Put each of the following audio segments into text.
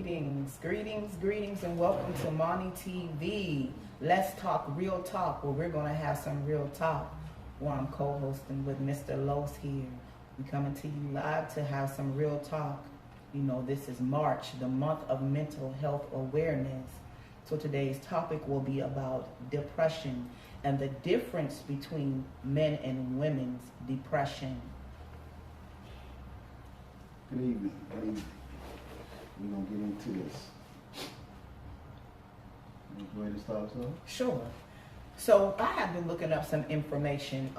Greetings, and welcome to Moni TV. Let's talk real talk, where we're going to have some real talk. Where I'm co-hosting with Mr. Los here. We coming to you live to have some real talk. You know, this is March, the month of mental health awareness. So today's topic will be about depression and the difference between men and women's depression. Good evening. We're going to get into this. You ready to start us off? Sure. So I have been looking up some information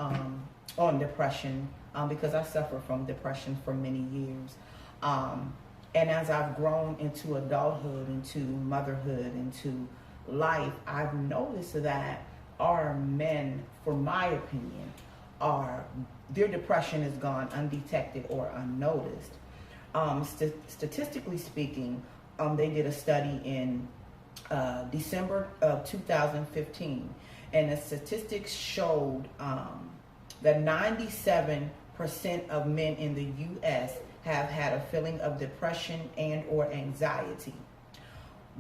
on depression because I suffer from depression for many years. And as I've grown into adulthood, into motherhood, into life, I've noticed that our men, for my opinion, their depression has gone undetected or unnoticed. Statistically speaking, they did a study in December of 2015, and the statistics showed that 97% of men in the U.S. have had a feeling of depression and or anxiety.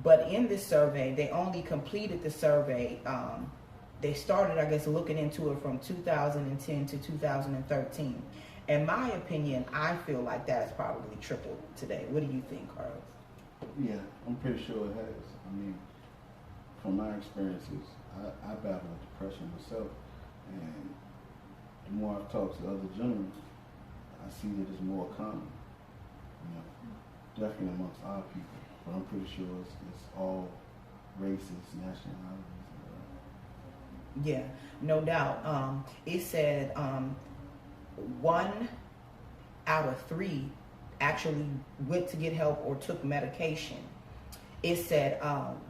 But in this survey, they only completed the survey. They started, I guess, looking into it from 2010 to 2013. In my opinion, I feel like that has probably tripled today. What do you think, Carlos? Yeah, I'm pretty sure it has. I mean, from my experiences, I battle with depression myself, and the more I've talked to other gentlemen, I see that it's more common. You know, definitely amongst our people, but I'm pretty sure it's all races, nationalities. Yeah, no doubt. It said 1 out of 3 actually went to get help or took medication. It said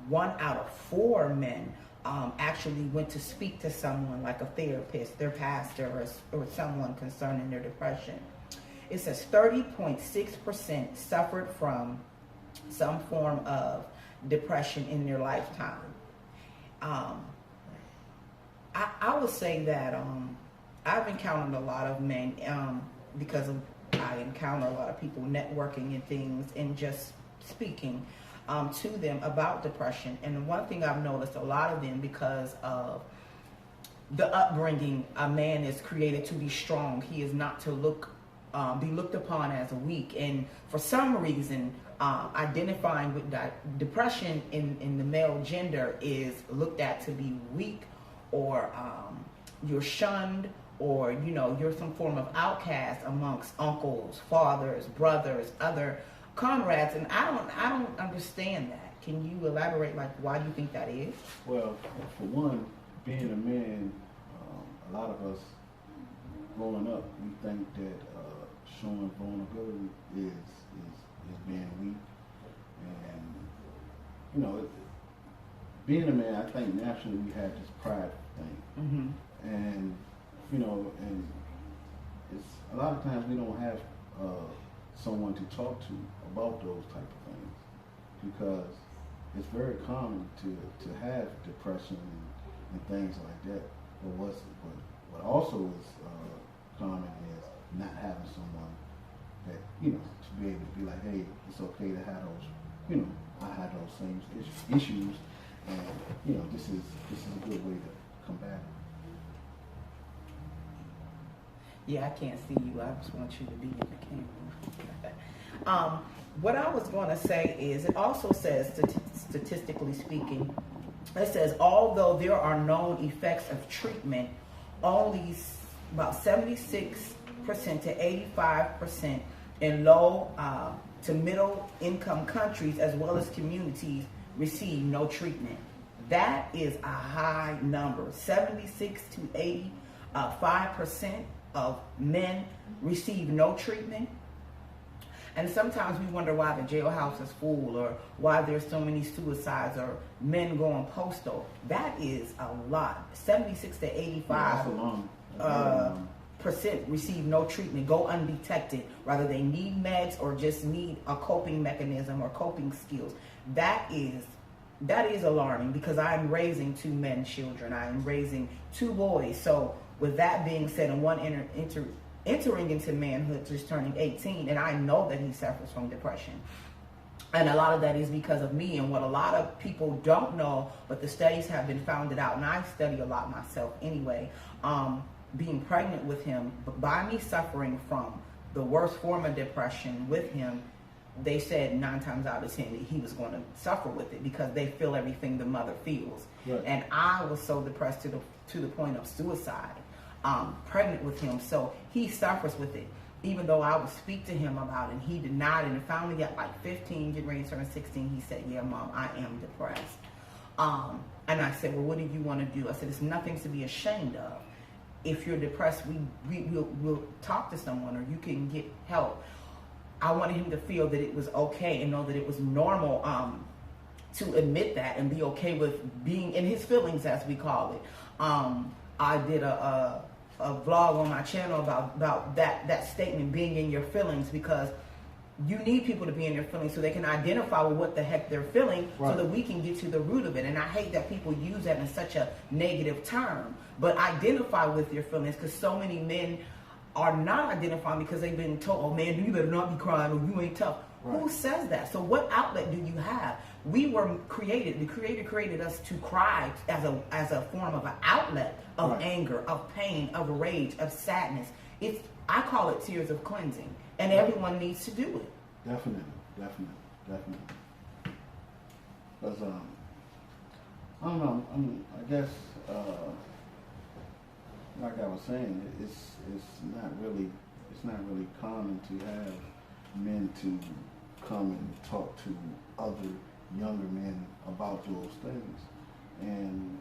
1 out of 4 men actually went to speak to someone like a therapist, their pastor, or someone concerning their depression. It says 30.6% suffered from some form of depression in their lifetime. I would say that I've encountered a lot of men because I encounter a lot of people networking and things and just speaking to them about depression. And one thing I've noticed, a lot of them, because of the upbringing, a man is created to be strong. He is not to be looked upon as weak. And for some reason, identifying with depression in the male gender is looked at to be weak, or you're shunned, or you're some form of outcast amongst uncles, fathers, brothers, other comrades, and I don't understand that. Can you elaborate, like, why do you think that is? Well, for one, being a man, a lot of us growing up, we think that showing vulnerability is being weak, and being a man, I think naturally we have this pride thing, and and it's a lot of times we don't have someone to talk to about those type of things, because it's very common to have depression and things like that. But what also is common is not having someone that to be able to be like, hey, it's okay to have those. I had those same issues. And this is a good way to combat it. Yeah, I can't see you. I just want you to be in the camera. What I was going to say is, it also says, statistically speaking, it says although there are known effects of treatment, only about 76% to 85% in low to middle income countries, as well as communities, receive no treatment. That is a high number. 76 to 85% of men receive no treatment. And sometimes we wonder why the jailhouse is full, or why there's so many suicides, or men going postal. That is a lot. 76 to 85 percent receive no treatment, go undetected. Rather they need meds or just need a coping mechanism or coping skills. That is alarming, because I'm raising 2 men children. I am raising 2 boys. So with that being said, and one entering into manhood, just turning 18, and I know that he suffers from depression. And a lot of that is because of me. And what a lot of people don't know, but the studies have been found it out, and I study a lot myself anyway, being pregnant with him, by me suffering from the worst form of depression with him, they said 9 times out of 10 that he was going to suffer with it because they feel everything the mother feels. Right. And I was so depressed to the point of suicide, pregnant with him. So he suffers with it. Even though I would speak to him about it, and he denied it. And finally at like 15, getting ready to turn 16, he said, yeah, Mom, I am depressed. And I said, well, what do you want to do? I said, it's nothing to be ashamed of. If you're depressed, we'll talk to someone, or you can get help. I wanted him to feel that it was okay and know that it was normal to admit that and be okay with being in his feelings, as we call it. I did a vlog on my channel about that statement, being in your feelings, because you need people to be in their feelings so they can identify with what the heck they're feeling, right, so that we can get to the root of it. And I hate that people use that in such a negative term, but identify with your feelings, because so many men are not identifying because they've been told, oh man, you better not be crying, or you ain't tough. Right. Who says that? So what outlet do you have? We were created, the Creator created us to cry as a form of an outlet of, right, anger, of pain, of rage, of sadness. I call it tears of cleansing, and right, everyone needs to do it. Definitely. Because I don't know. I guess like I was saying, it's not really common to have men to come and talk to other younger men about those things. And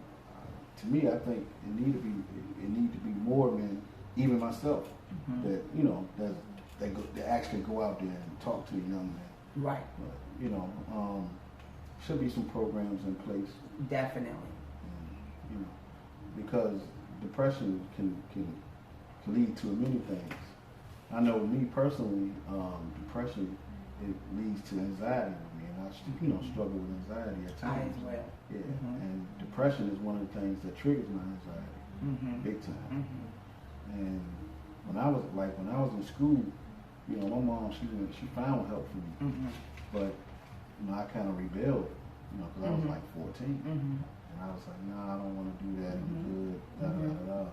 to me, I think it need to be more men, even myself, mm-hmm, that that actually go out there and talk to young men. Right. But, should be some programs in place. Definitely. And, because depression can lead to many things. I know me personally, depression, it leads to anxiety with me, and I struggle with anxiety at times. I as well. Yeah, mm-hmm, and depression is one of the things that triggers my anxiety, mm-hmm, big time. Mm-hmm. And when I was in school, my mom, she found help for me, mm-hmm, but I kind of rebelled, because I was mm-hmm, like 14. Mm-hmm. And I was like, nah, I don't want to do that. Mm-hmm. I'm good.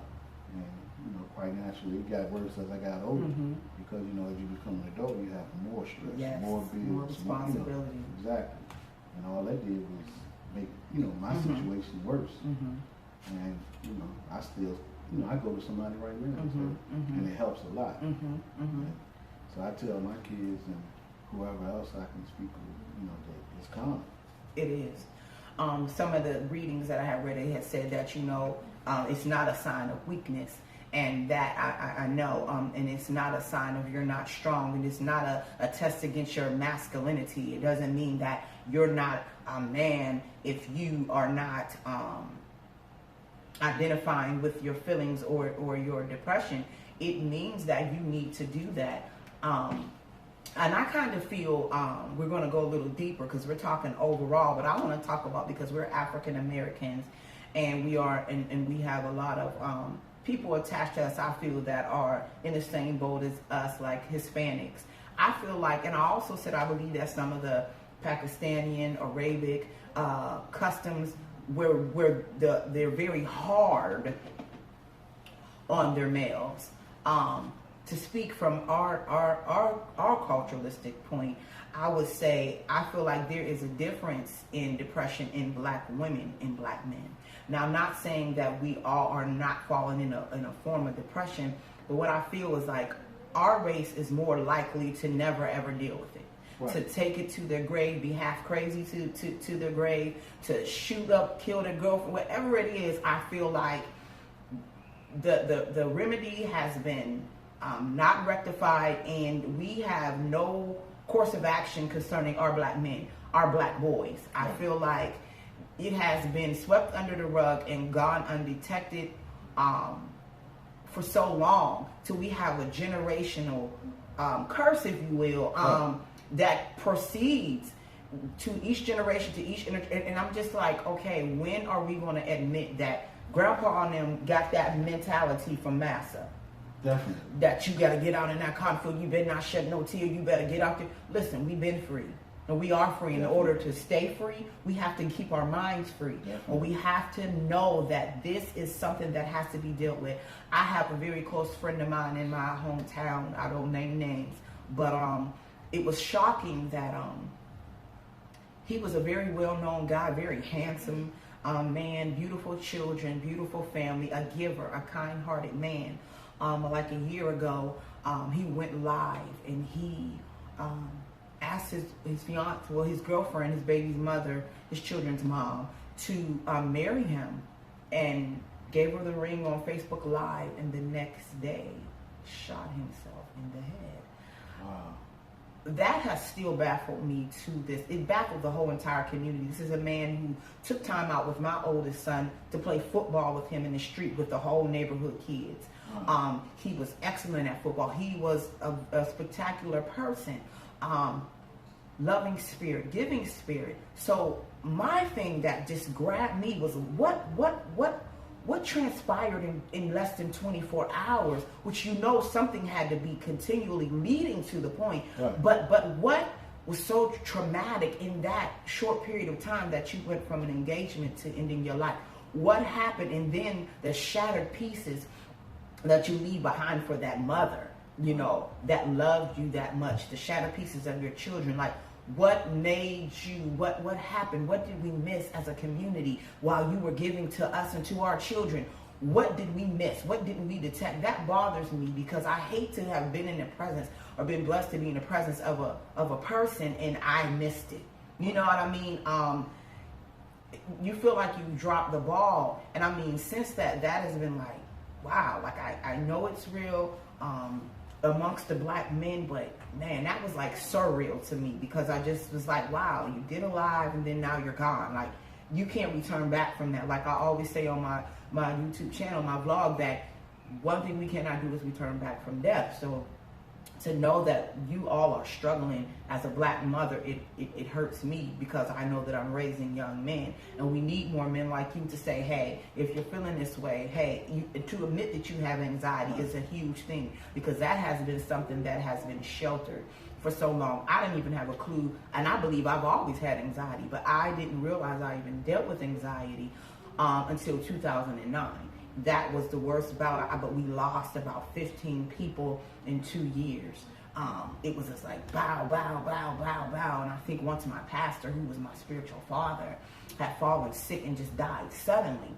And quite naturally, it got worse as I got older, mm-hmm, because as you become an adult, you have more stress, yes, more bills, more responsibility. Exactly. And all that did was make my, mm-hmm, situation worse. Mm-hmm. And I still, I go to somebody right now, mm-hmm, so, mm-hmm, and it helps a lot. Mm-hmm. Mm-hmm. So I tell my kids and whoever else I can speak with, that it's common. It is. Some of the readings that I have read, it had said that, it's not a sign of weakness, and that I know, and it's not a sign of you're not strong, and it's not a test against your masculinity. It doesn't mean that you're not a man if you are not identifying with your feelings or your depression. It means that you need to do that. And I kind of feel we're going to go a little deeper because we're talking overall, but I want to talk about, because we're African Americans, and we are, and we have a lot of people attached to us, I feel, that are in the same boat as us, like Hispanics. I feel like, and I also said I believe that some of the Pakistani, Arabic customs where they're very hard on their males. To speak from our culturalistic point, I would say I feel like there is a difference in depression in black women and black men. Now, I'm not saying that we all are not falling in a form of depression, but what I feel is like our race is more likely to never ever deal with it. Right. To take it to their grave, be half crazy to their grave, to shoot up, kill their girlfriend, whatever it is. I feel like the remedy has been not rectified, and we have no course of action concerning our black men, our black boys. I feel like it has been swept under the rug and gone undetected for so long, till we have a generational curse, if you will, that proceeds to each generation, and I'm just like, okay, when are we going to admit that Grandpa and them got that mentality from Massa? Definitely. That you got to get out in that conflict. You better not shed no tear. You better get out there. Listen, we've been free. And we are free. In Definitely. order to stay free, we have to keep our minds free. Definitely. And we have to know that this is something that has to be dealt with. I have a very close friend of mine in my hometown. I don't name names, but it was shocking that he was a very well-known guy, very handsome man, beautiful children, beautiful family, a giver, a kind-hearted man. Like a year ago, he went live and he asked his fiance, well, his girlfriend, his baby's mother, his children's mom, to marry him, and gave her the ring on Facebook Live, and the next day shot himself in the head. Wow. That has still baffled me to this. It baffled the whole entire community. This is a man who took time out with my oldest son to play football with him in the street with the whole neighborhood kids. He was excellent at football. He was a spectacular person. Loving spirit, giving spirit. So my thing that just grabbed me was what transpired in less than 24 hours, which something had to be continually leading to the point. Right. But what was so traumatic in that short period of time that you went from an engagement to ending your life? What happened? And then the shattered pieces that you leave behind for that mother, that loved you that much, the shattered pieces of your children. Like, what made you, what happened? What did we miss as a community while you were giving to us and to our children? What did we miss? What didn't we detect? That bothers me because I hate to have been in the presence or been blessed to be in the presence of a person and I missed it. You know what I mean? You feel like you dropped the ball. And I mean, since that has been like, wow, like I know it's real amongst the black men, but man, that was like surreal to me because I just was like, wow, you did alive and then now you're gone. Like, you can't return back from that. Like I always say on my YouTube channel, my vlog, that one thing we cannot do is return back from death. So to know that you all are struggling as a black mother, it hurts me because I know that I'm raising young men, and we need more men like you to say, hey, if you're feeling this way, hey, to admit that you have anxiety is a huge thing, because that has been something that has been sheltered for so long. I didn't even have a clue, and I believe I've always had anxiety, but I didn't realize I even dealt with anxiety until 2009. That was the worst bout, but we lost about 15 people in 2 years. It was just like bow, bow, bow, bow, bow. And I think once my pastor, who was my spiritual father, had fallen sick and just died suddenly.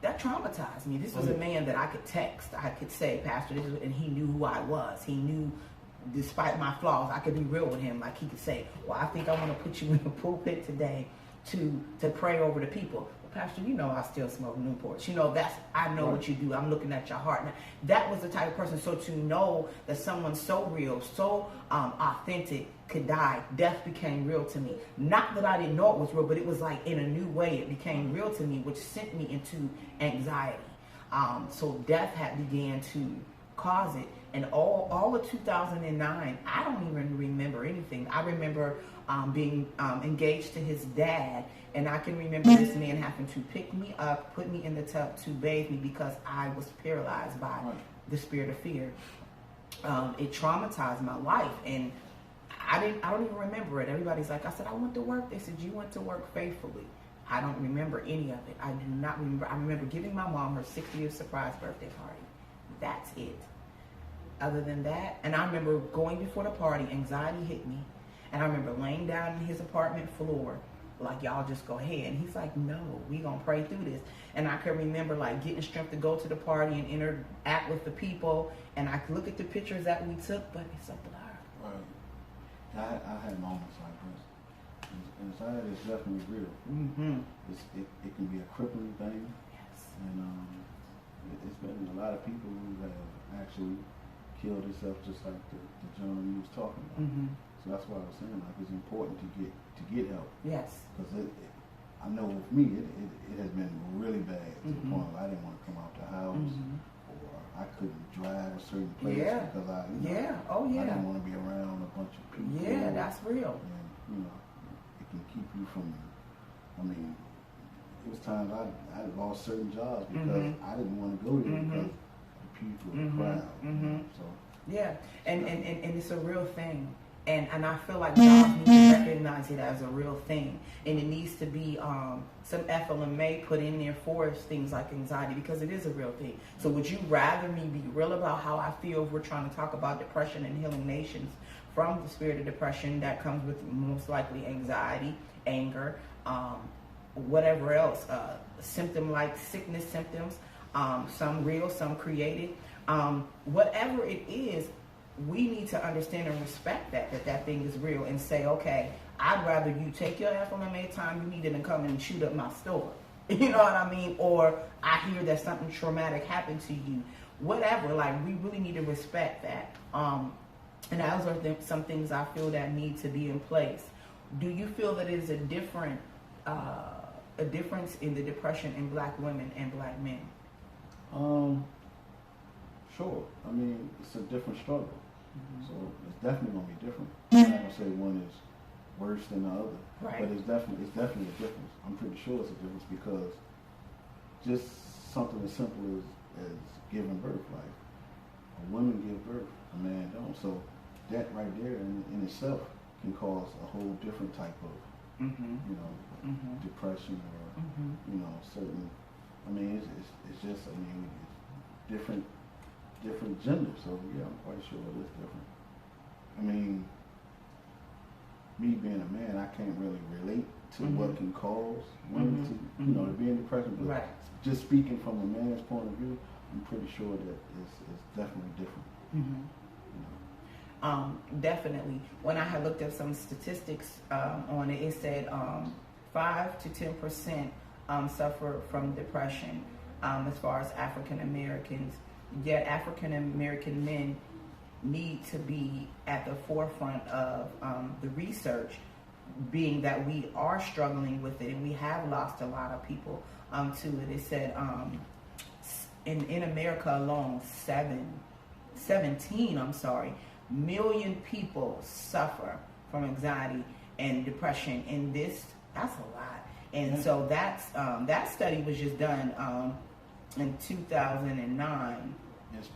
That traumatized me. This was a man that I could text. I could say, Pastor, this is, and he knew who I was. He knew, despite my flaws, I could be real with him. Like he could say, well, I think I want to put you in the pulpit today to pray over the people. Pastor, I still smoke Newports. I know what you do. I'm looking at your heart. Now, that was the type of person. So to know that someone so real, so authentic could die, death became real to me. Not that I didn't know it was real, but it was like in a new way it became real to me, which sent me into anxiety. So death had began to cause it. And all of 2009, I don't even remember anything. I remember being engaged to his dad, and I can remember this man having to pick me up, put me in the tub to bathe me because I was paralyzed by the spirit of fear. It traumatized my life, and I don't even remember it. Everybody's like, I said, I went to work. They said, you went to work faithfully. I don't remember any of it. I do not remember. I remember giving my mom her 60th surprise birthday party. That's it. Other than that, and I remember going before the party, anxiety hit me, and I remember laying down in his apartment floor, like, y'all just go ahead. And he's like, no, we gonna pray through this. And I can remember like getting strength to go to the party and interact with the people, and I could look at the pictures that we took, but it's a blur. Right. I had moments like this. Anxiety is definitely real. Mm-hmm. It can be a crippling thing. Yes. And it's been a lot of people who have actually killed themselves, just like the gentleman you was talking about. Mm-hmm. So that's why I was saying, like, it's important to get help. Yes. Because I know with me, it has been really bad to the point where I didn't want to come out the house, or I couldn't drive a certain place because I didn't want to be around a bunch of people. Yeah, that's real. And it can keep you from. I mean, it was times I lost certain jobs because I didn't want to go there because the people, the crowd. So yeah, and it's a real thing. And I feel like jobs need to recognize it as a real thing, and it needs to be some FLMA put in there for things like anxiety, because it is a real thing. So would you rather me be real about how I feel if we're trying to talk about depression and healing nations from the spirit of depression that comes with most likely anxiety, anger, whatever else, symptom like sickness symptoms, some real, some created, whatever it is. We need to understand and respect that thing is real, and say, okay, I'd rather you take your FMLA time you need than come and shoot up my store. You know what I mean? Or I hear that something traumatic happened to you. Whatever, like, we really need to respect that. And those are some things I feel that need to be in place. Do you feel that it is a difference in the depression in black women and black men? Sure. I mean, it's a different struggle. Mm-hmm. So it's definitely going to be different. I'm not going to say one is worse than the other. Right. But it's definitely a difference. I'm pretty sure it's a difference, because just something as simple as giving birth. Like, a woman give birth, a man don't. So that right there in itself can cause a whole different type of, depression or, certain, I mean, it's just, I mean, it's different gender. So yeah, I'm quite sure it is different. I mean, me being a man, I can't really relate to what can cause women to, to be in depression. But right. Just speaking from a man's point of view, I'm pretty sure that it's definitely different. Definitely. When I had looked at some statistics on it, it said 5 to 10% suffer from depression as far as African Americans. Yet African American men need to be at the forefront of the research, being that we are struggling with it and we have lost a lot of people to it. It said in America alone, 17 million people suffer from anxiety and depression. And that's a lot. And so that study was just done in 2009. It's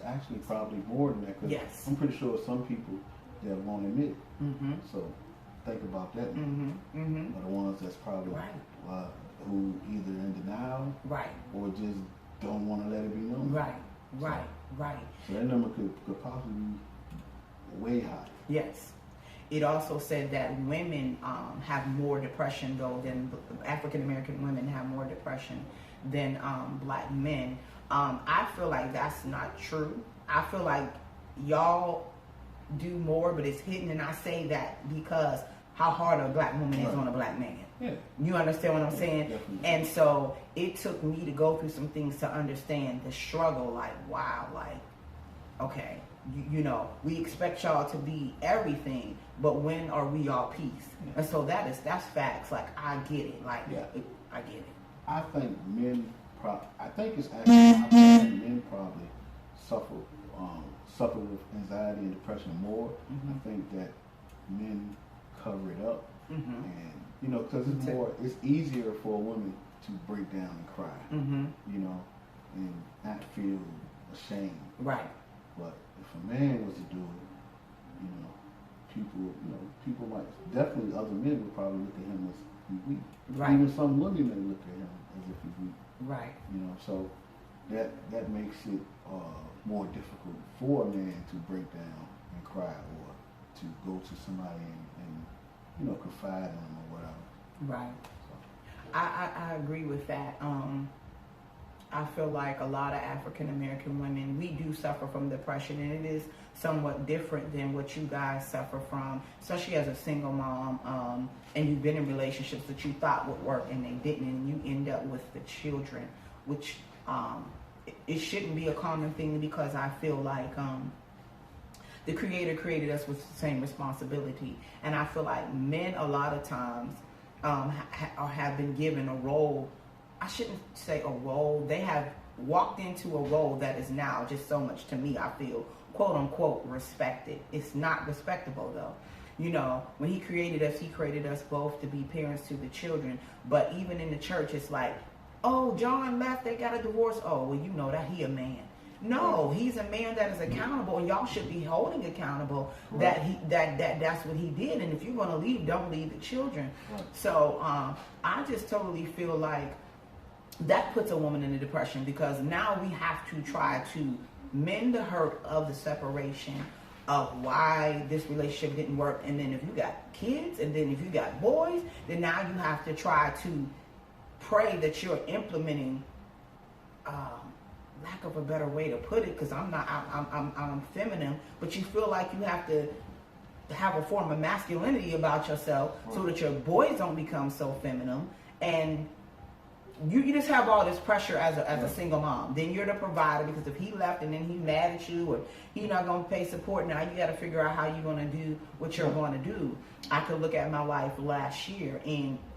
actually probably more than that, because yes. I'm pretty sure some people that won't admit it. So think about that. Are the ones that's probably right. Who either in denial, right, or just don't want to let it be known. Right. So that number could possibly be way high. Yes. It also said that women have more depression, though, than African American women have more depression than black men. I feel like that's not true. I feel like y'all do more, but it's hidden. And I say that because how hard a black woman is on a black man. Yeah. You understand what I'm saying? Definitely. And so it took me to go through some things to understand the struggle. Like, wow, like, okay, we expect y'all to be everything, but when are we all peace? Yeah. And so that's facts. Like, I get it. Like, I get it. I think it's actually men probably suffer with anxiety and depression more. I think that men cover it up, and because it's easier for a woman to break down and cry, and not feel ashamed. Right. But if a man was to do it, people might, definitely other men would probably look at him as he's weak. Right. Even some women may look at him as if he's weak. Right. So that makes it more difficult for a man to break down and cry, or to go to somebody and confide in them or whatever. Right. So. I agree with that. I feel like a lot of African American women, we do suffer from depression, and it is somewhat different than what you guys suffer from, especially as a single mom, and you've been in relationships that you thought would work and they didn't, and you end up with the children, which it shouldn't be a common thing, because I feel like the Creator created us with the same responsibility, and I feel like men a lot of times have been given a role. I shouldn't say a role. They have walked into a role that is now just so much, to me, I feel, quote unquote, respected. It's not respectable, though. When he created us both to be parents to the children. But even in the church, it's like, oh, John left, they got a divorce. Oh, well, that he a man. No, he's a man that is accountable, and y'all should be holding accountable that's what he did. And if you're going to leave, don't leave the children. So I just totally feel like that puts a woman in a depression, because now we have to try to mend the hurt of the separation, of why this relationship didn't work. And then if you got kids, and then if you got boys, then now you have to try to pray that you're implementing, lack of a better way to put it, because I'm feminine, but you feel like you have to have a form of masculinity about yourself so that your boys don't become so feminine, and you just have all this pressure as a single mom. Then you're the provider, because if he left and then he's mad at you, or he's not going to pay support, now you got to figure out how you're going to do what you're going to do. I could look at my life last year,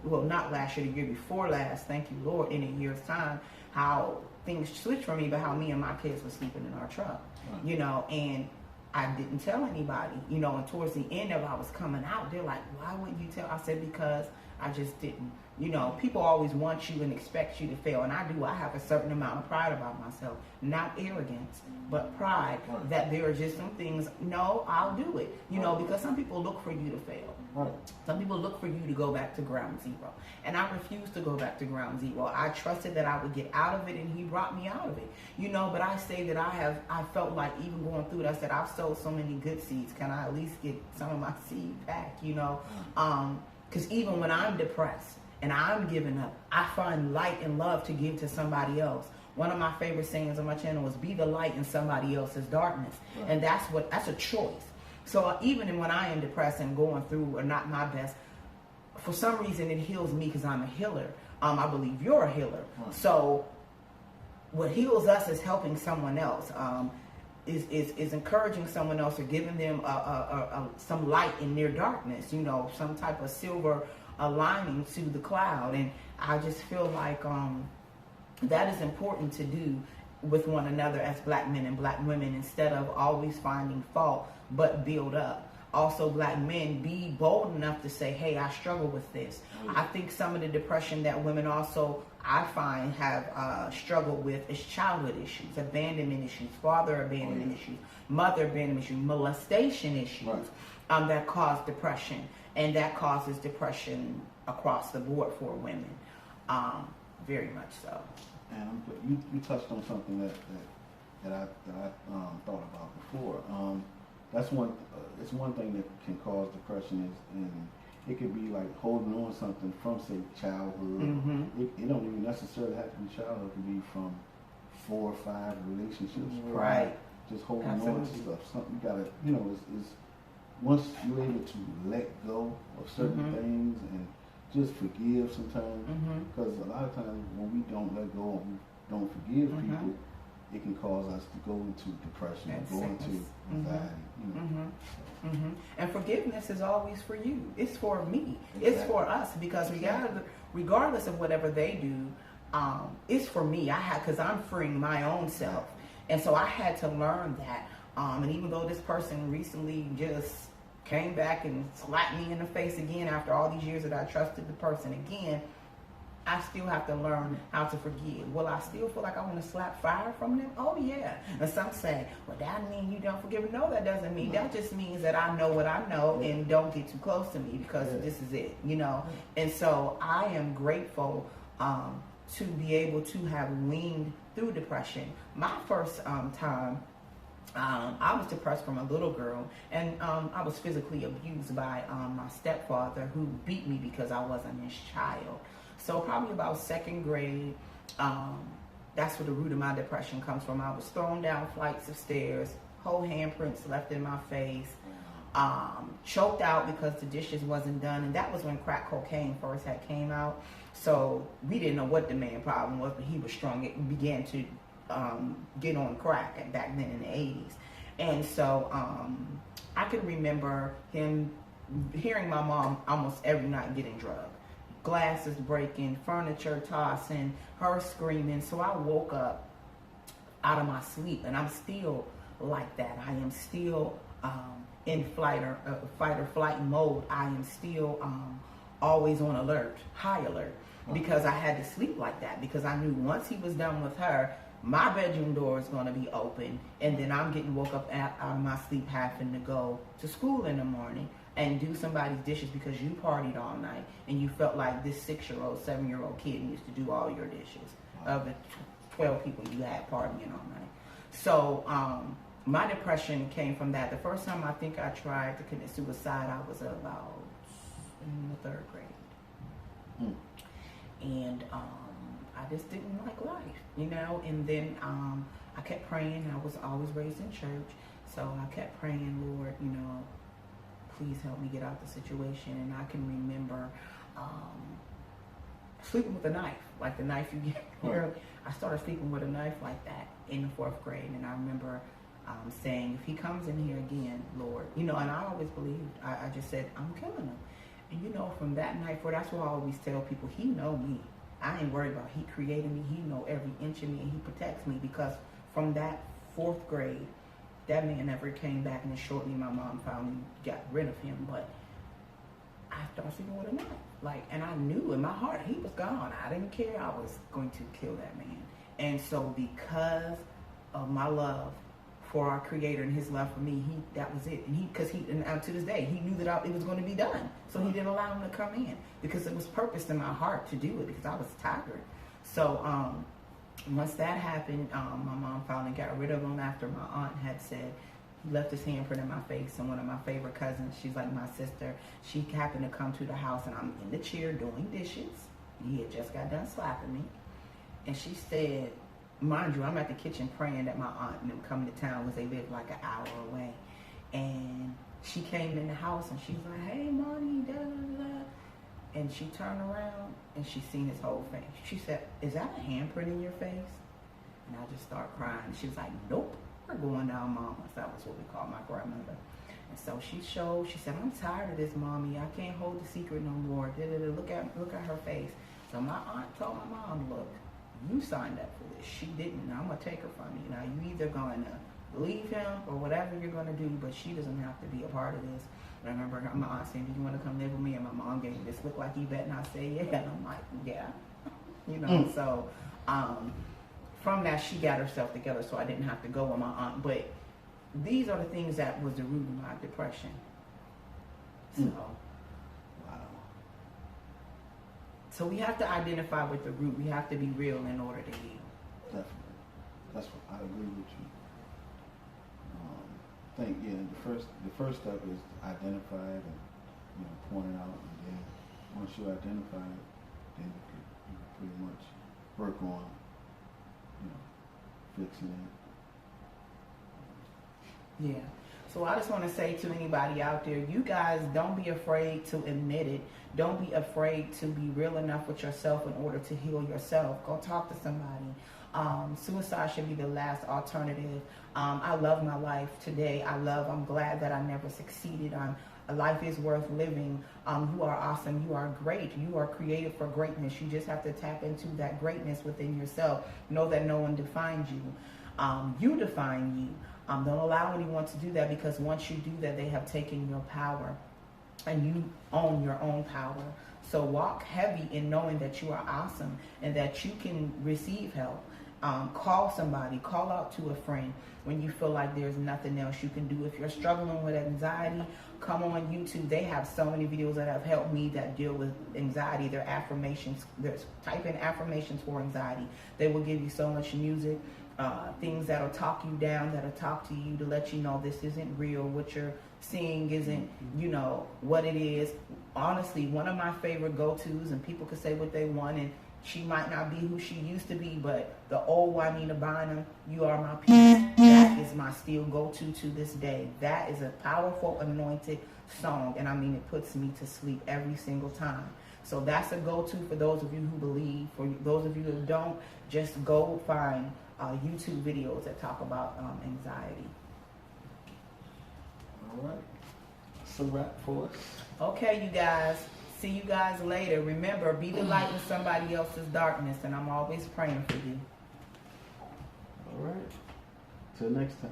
not last year, the year before last, thank you Lord, in a year's time, how things switched for me, but how me and my kids were sleeping in our truck, and I didn't tell anybody, and towards the end of I was coming out, they're like, why wouldn't you tell? I said, because I just didn't. People always want you and expect you to fail, and I do. I have a certain amount of pride about myself, not arrogance, but pride, that there are just some things, no, I'll do it, because some people look for you to fail. Some people look for you to go back to ground zero, and I refuse to go back to ground zero. I trusted that I would get out of it, and he brought me out of it, but I say that I felt like, even going through it, I said, I've sowed so many good seeds, can I at least get some of my seed back, because even when I'm depressed and I'm giving up, I find light and love to give to somebody else. One of my favorite sayings on my channel is, be the light in somebody else's darkness. And that's a choice. So even when I am depressed and going through or not my best, for some reason it heals me, because I'm a healer. I believe you're a healer. So what heals us is helping someone else, is encouraging someone else, or giving them some light in their darkness, some type of silver lining to the cloud. And I just feel like that is important to do with one another as black men and black women, instead of always finding fault, but build up. Also, black men, be bold enough to say, hey, I struggle with this. I think some of the depression that women also, I find, have struggled with is childhood issues, abandonment issues, father abandonment issues, mother abandonment issues, molestation issues that cause depression. And that causes depression across the board for women, very much so. And you touched on something that I thought about before. That's it's one thing that can cause depression, and it could be like holding on to something from, say, childhood. It don't even necessarily have to be childhood. It could be from 4 or 5 relationships. Right. Just holding on to stuff. Something you gotta, is once you're able to let go of certain things and just forgive sometimes, because a lot of times when we don't let go and we don't forgive people, it can cause us to go into depression and go into anxiety. And forgiveness is always for you. It's for me. Exactly. It's for us, because regardless of whatever they do, it's for me. Because I'm freeing my own self, and so I had to learn that. And even though this person recently just came back and slapped me in the face again after all these years that I trusted the person again, I still have to learn how to forgive. Will I still feel like I want to slap fire from them? Oh, yeah. And some say, well, that means you don't forgive. No, that doesn't mean. That just means that I know what I know and don't get too close to me, because this is it, And so I am grateful to be able to have weaned through depression. My first time, I was depressed from a little girl, and I was physically abused by my stepfather, who beat me because I wasn't his child. So probably about 2nd grade, that's where the root of my depression comes from. I was thrown down flights of stairs, whole handprints left in my face, choked out because the dishes wasn't done, and that was when crack cocaine first had came out. So we didn't know what the man problem was, but he was strong. It began to get on crack back then in the 80s. And so I can remember him hearing my mom almost every night getting drugged. Glasses breaking, furniture tossing, her screaming. So I woke up out of my sleep, and I'm still like that. I am still in fight or flight mode. I am still always on alert, high alert. because I had to sleep like that, because I knew once he was done with her, my bedroom door is going to be open, and then I'm getting woke up out of my sleep having to go to school in the morning and do somebody's dishes because you partied all night and you felt like this 6-year-old, 7-year-old kid needs to do all your dishes of the 12 people you had partying all night. So my depression came from that. The first time I think I tried to commit suicide, I was about in the 3rd grade. And I just didn't like life, you know. And then I kept praying. I was always raised in church, so I kept praying, Lord, you know, please help me get out the situation. And I can remember sleeping with a knife, like the knife you get here. I started sleeping with a knife like that in the 4th grade, and I remember saying, if he comes in here again, Lord, you know, and I always believed, I just said, I'm killing him. And you know, from that night forward, that's what I always tell people, he know me. I ain't worried about, he created me, he know every inch of me, and he protects me, because from that 4th grade, that man never came back, and then shortly my mom finally got rid of him. But I started sleeping with a knife, like, and I knew in my heart he was gone. I didn't care. I was going to kill that man. And so because of my love for our Creator and His love for me, that was it. And to this day, he knew that it was going to be done. So he didn't allow him to come in, because it was purpose in my heart to do it, because I was tired. So once that happened, my mom finally got rid of him after my aunt had said, he left his handprint in my face. And one of my favorite cousins, she's like my sister, she happened to come to the house, and I'm in the chair doing dishes. He had just got done slapping me. And she said, mind you, I'm at the kitchen praying that my aunt and them coming to town, because they lived like an hour away. And she came in the house, and she's like, hey, Moni, da, da, da. And she turned around, and she seen his whole face. She said, is that a handprint in your face? And I just started crying. She was like, nope, we're going down Mama's. That was what we called my grandmother. And so she said, I'm tired of this, Mommy. I can't hold the secret no more. Da, da, da. Look at her face. So my aunt told my mom, look, you signed up for this. She didn't. I'm going to take her from you. Now, you either going to leave him or whatever you're going to do, but she doesn't have to be a part of this. And I remember my aunt saying, do you want to come live with me? And my mom gave me this look like Yvette, and I said, yeah. And I'm like, yeah. You know, so from that, she got herself together, so I didn't have to go with my aunt. But these are the things that was the root of my depression. So, wow. So we have to identify with the root. We have to be real in order to heal. Definitely. That's what I agree with you. I think, the first step is to identify it and, you know, point it out, and then once you identify it, then you can pretty much work on, you know, fixing it. Yeah. So I just want to say to anybody out there, you guys, don't be afraid to admit it. Don't be afraid to be real enough with yourself in order to heal yourself. Go talk to somebody. Suicide should be the last alternative. I love my life today. I'm glad that I never succeeded. Life is worth living. You are awesome. You are great. You are created for greatness. You just have to tap into that greatness within yourself. Know that no one defines you. You define you. Don't allow anyone to do that, because once you do that, they have taken your power, and you own your own power. So walk heavy in knowing that you are awesome and that you can receive help. Call somebody, call out to a friend when you feel like there's nothing else you can do. If you're struggling with anxiety, come on YouTube. They have so many videos that have helped me that deal with anxiety. They're affirmations. Type in affirmations for anxiety. They will give you so much music, things that'll talk you down, that'll talk to you to let you know this isn't real. What you're seeing isn't, you know, what it is. Honestly, one of my favorite go-tos, and people could say what they want, and she might not be who she used to be, but the old Juanita Bynum, You Are My Peace, that is my still go-to to this day. That is a powerful, anointed song, and I mean, it puts me to sleep every single time. So that's a go-to for those of you who believe. For those of you who don't, just go find YouTube videos that talk about anxiety. All right. That's a wrap for us. Okay, you guys. See you guys later. Remember, be the light in somebody else's darkness, and I'm always praying for you. All right. Till next time.